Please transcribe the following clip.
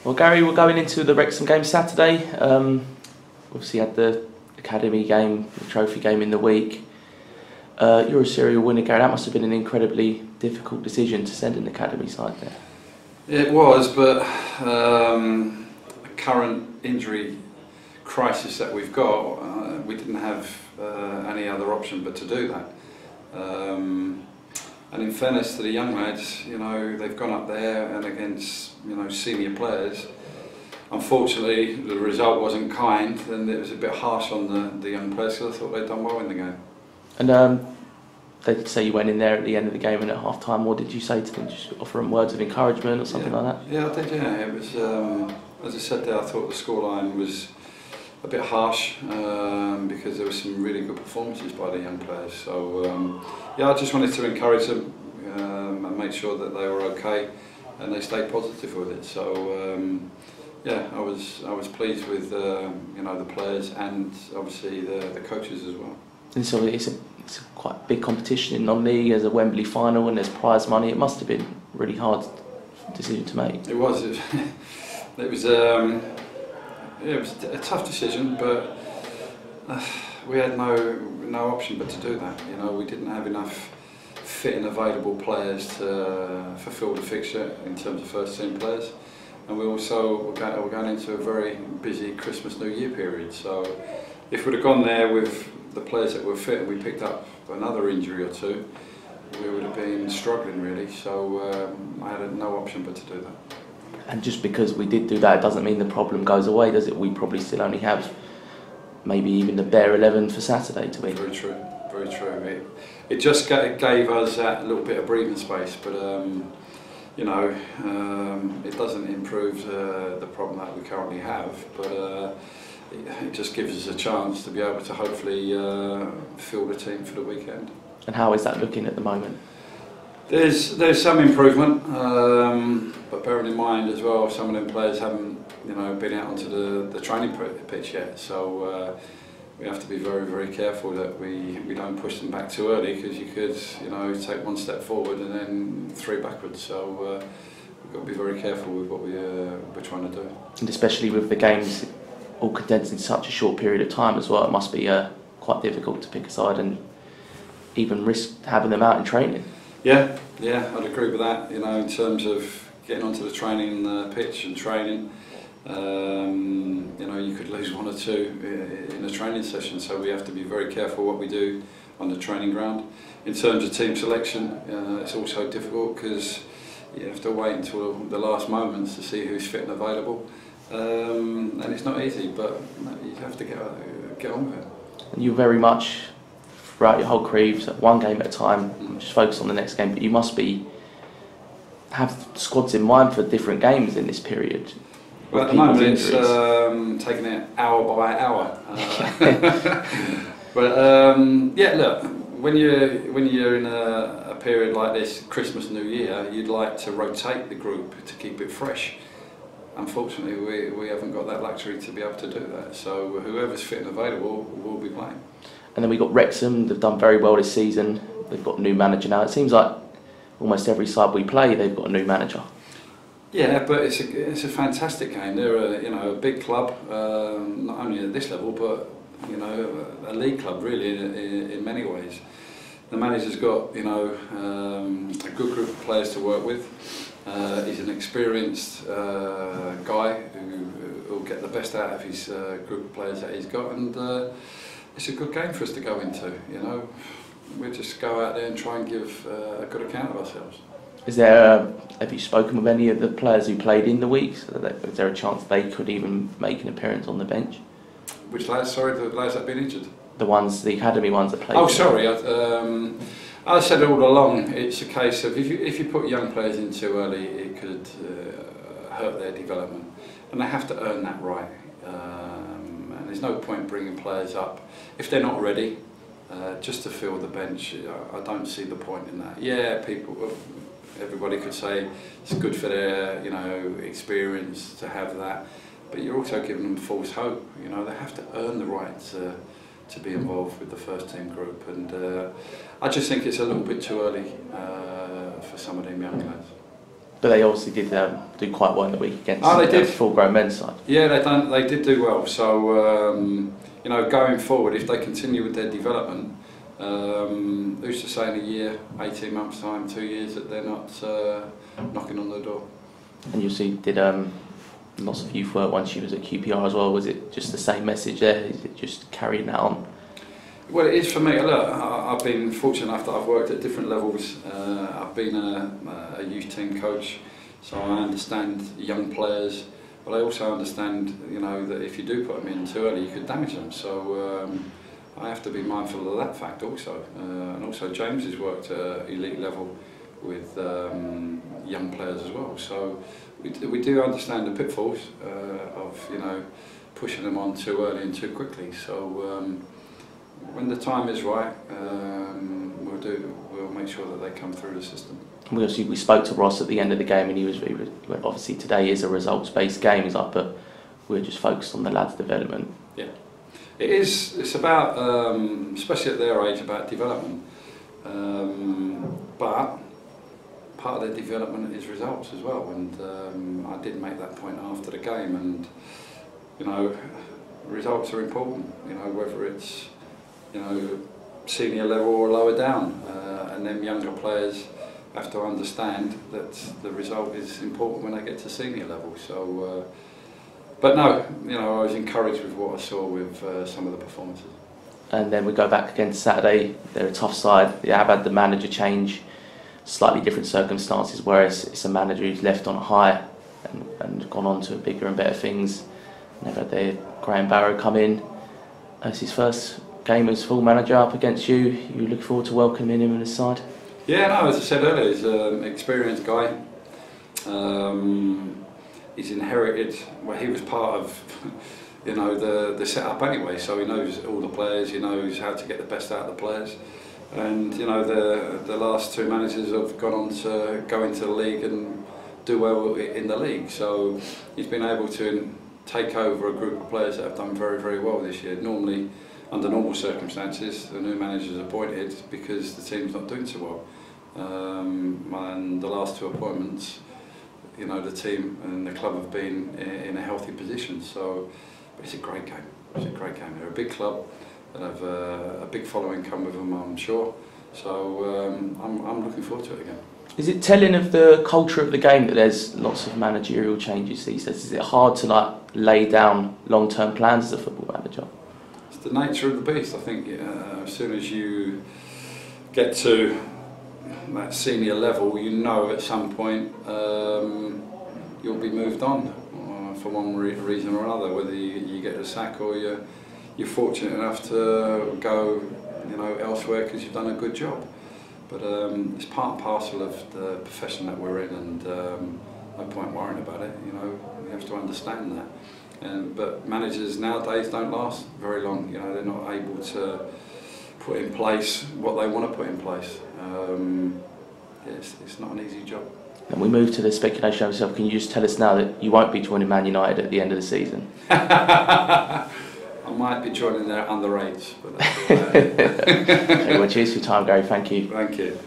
Well, Gary, we're going into the Wrexham game Saturday. Obviously had the academy game, the trophy game in the week. You're a serial winner, Gary. That must have been an incredibly difficult decision to send an academy side there. It was, but the current injury crisis that we've got, we didn't have any other option but to do that. And in fairness to the young lads, you know, they've gone up there and against, you know, senior players. Unfortunately, the result wasn't kind, and it was a bit harsh on the young players because I thought they'd done well in the game. And they did say you went in there at the end of the game and at half time. What did you say to them? Just offer them words of encouragement or something like that? Yeah, I did. Yeah, it was. As I said there, I thought the scoreline was a bit harsh because there were some really good performances by the young players. So yeah, I just wanted to encourage them and make sure that they were okay and they stayed positive with it. So yeah, I was pleased with you know, the players and obviously the coaches as well. And so it's a quite big competition in non-league. There's a Wembley final and there's prize money. It must have been a really hard decision to make. It was. It was. Yeah, it was a tough decision, but we had no option but to do that. You know, we didn't have enough fit and available players to fulfil the fixture in terms of first team players, and we also were going into a very busy Christmas New Year period. So if we'd have gone there with the players that were fit and we picked up another injury or two, we would have been struggling really. So I had no option but to do that. And just because we did do that, it doesn't mean the problem goes away, does it? We probably still only have maybe even the bare 11 for Saturday to win. Very true, very true. It just gave us that little bit of breathing space, but you know, it doesn't improve the problem that we currently have, but it just gives us a chance to be able to hopefully field a team for the weekend. And how is that looking at the moment? There's some improvement, but bearing in mind as well, some of them players haven't, you know, been out onto the training pitch yet. So we have to be very, very careful that we don't push them back too early, because you could, you know, take one step forward and then three backwards. So we've got to be very careful with what we're trying to do. And especially with the games all condensed in such a short period of time as well, it must be quite difficult to pick a side and even risk having them out in training. Yeah, I'd agree with that. You know, in terms of getting onto the training pitch and training, you know, you could lose one or two in a training session. So we have to be very careful what we do on the training ground. In terms of team selection, it's also difficult because you have to wait until the last moments to see who's fit and available, and it's not easy. But you have to get on with it. And you very much, throughout your whole career, one game at a time, just focus on the next game, but you must have squads in mind for different games in this period. Well, at the moment it's taking it hour by hour. But yeah, look, when you're in a period like this, Christmas, New Year, you'd like to rotate the group to keep it fresh. Unfortunately, we haven't got that luxury to be able to do that. So whoever's fit and available will be playing. And then we got Wrexham. They've done very well this season. They've got a new manager now. It seems like almost every side we play, they've got a new manager. Yeah, but it's a fantastic game. They're a big club, not only at this level, but you know, a league club really in many ways. The manager's got, you know, a good group of players to work with. He's an experienced guy who will get the best out of his group of players that he's got, and it's a good game for us to go into. You know, we just go out there and try and give a good account of ourselves. Have you spoken with any of the players who played in the week? So is there a chance they could even make an appearance on the bench? Which lads? Sorry, the lads that have been injured? The academy ones that played. Oh, sorry. I said all along, it's a case of if you put young players in too early, it could hurt their development, and they have to earn that right. And there's no point bringing players up if they're not ready, just to fill the bench. I don't see the point in that. Yeah, everybody could say it's good for their, you know, experience to have that, but you're also giving them false hope. You know, they have to earn the right to be involved with the first team group, and I just think it's a little bit too early for some of them young lads. But they obviously did do quite well in the week against the full-grown men's side. Yeah, they did do well. So you know, going forward, if they continue with their development, who's to say in a year, 18 months' time, 2 years, that they're not knocking on the door? And you see, did lots of youth work once you was at QPR as well. Was it just the same message there? Is it just carrying that on? Well, it is for me. Look, I've been fortunate enough that I've worked at different levels. I've been a youth team coach, so I understand young players, but I also understand, you know, that if you do put them in too early, you could damage them. So I have to be mindful of that fact also. And also James has worked at elite level with young players as well. So we do understand the pitfalls of, you know, pushing them on too early and too quickly. So when the time is right, we'll make sure that they come through the system. We spoke to Ross at the end of the game, and he was obviously today is a results-based game. He's like, but we're just focused on the lads' development. Yeah, it is. It's about, especially at their age, about development. But part of their development is results as well. And I did make that point after the game. And you know, results are important. You know, whether it's, you know, senior level or lower down, and then younger players have to understand that the result is important when they get to senior level. So, but no, you know, I was encouraged with what I saw with some of the performances. And then we go back again Saturday. They're a tough side. They have had the manager change, slightly different circumstances, whereas it's a manager who's left on a high and gone on to bigger and better things. They've had their Graham Barrow come in as his first game as full manager up against you. You look forward to welcoming him in his side? Yeah, no, as I said earlier, he's an experienced guy. He's inherited, well, he was part of, you know, the setup anyway, so he knows all the players, he knows how to get the best out of the players. And, you know, the last two managers have gone on to go into the league and do well in the league. So he's been able to take over a group of players that have done very, very well this year. Normally, under normal circumstances, the new manager is appointed because the team's not doing so well. And the last two appointments, you know, the team and the club have been in a healthy position. So it's a great game. It's a great game. They're a big club that have a big following come with them, I'm sure. So I'm looking forward to it again. Is it telling of the culture of the game that there's lots of managerial changes these days? Is it hard to like lay down long-term plans as a football manager? It's the nature of the beast. I think as soon as you get to that senior level, you know at some point you'll be moved on for one reason or another. Whether you get a sack or you're fortunate enough to go, you know, elsewhere because you've done a good job. But it's part and parcel of the profession that we're in, and no point worrying about it. You know, we have to understand that. But managers nowadays don't last very long. You know, they're not able to put in place what they want to put in place. It's not an easy job. And we move to the speculation of yourself. Can you just tell us now that you won't be joining Man United at the end of the season? I might be joining their under-8s, but that's okay, well, cheers for your time, Gary. Thank you. Thank you.